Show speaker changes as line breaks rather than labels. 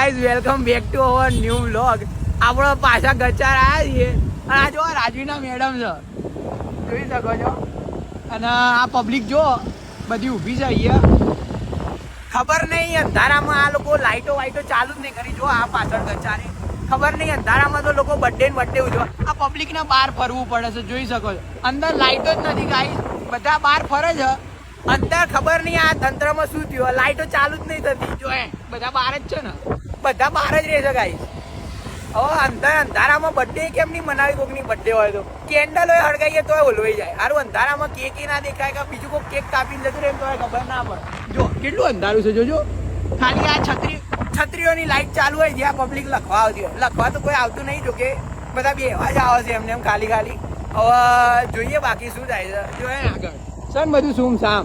Guys welcome back to our new vlog. આપણો પાછા ગચાર આવ્યા છીએ અને આ જો રાજવીના મેડમ છે, જોઈ શકો છો. અને આ પબ્લિક જો બધી ઊભી છે અહીંયા. ખબર નહીં અંધારામાં આ લોકો લાઈટો વાઈટો ચાલુ જ નહીં કરી. જો આ પાછળ ગચારે ખબર નહીં અંધારામાં તો લોકો બર્થડે ઉજવા આ પબ્લિકને બહાર ફરવું પડે છે, જોઈ શકો છો. અંદર લાઈટો જ નથી ગાઈઝ, બધા બહાર ફરે છે. અંદર ખબર નહીં આ તંત્રમાં શું થયું, લાઈટો ચાલુ જ નહીં થતી. જો બધા બહાર જ છે ને, બધા બહાર જ રહે છે ગાઈઝ. હવે અંધારામાં બર્થડે કેમ નહીં મનાવી? કોઈકની બર્થડે હોય તો કેન્ડલ હોય હળગાઈએ તો ઓલવાઈ જાય. સારું અંધારામાં કેક ના દેખાય કે બીજું કોઈ કેક કાપીને જતું રહે તો ખબર ના પડે. જો કેટલું અંધારું છે જોજો. ખાલી આ છત્રીઓની લાઈટ ચાલુ હોય જ્યાં પબ્લિક લખવા આવતી હોય. લખવા તો કોઈ આવતું નહીં, જો કે બધા બેહવા જ આવે છે એમને એમ ખાલી. હવે જોઈએ બાકી શું થાય છે. જો આગળ સર બધું સુમ સામ.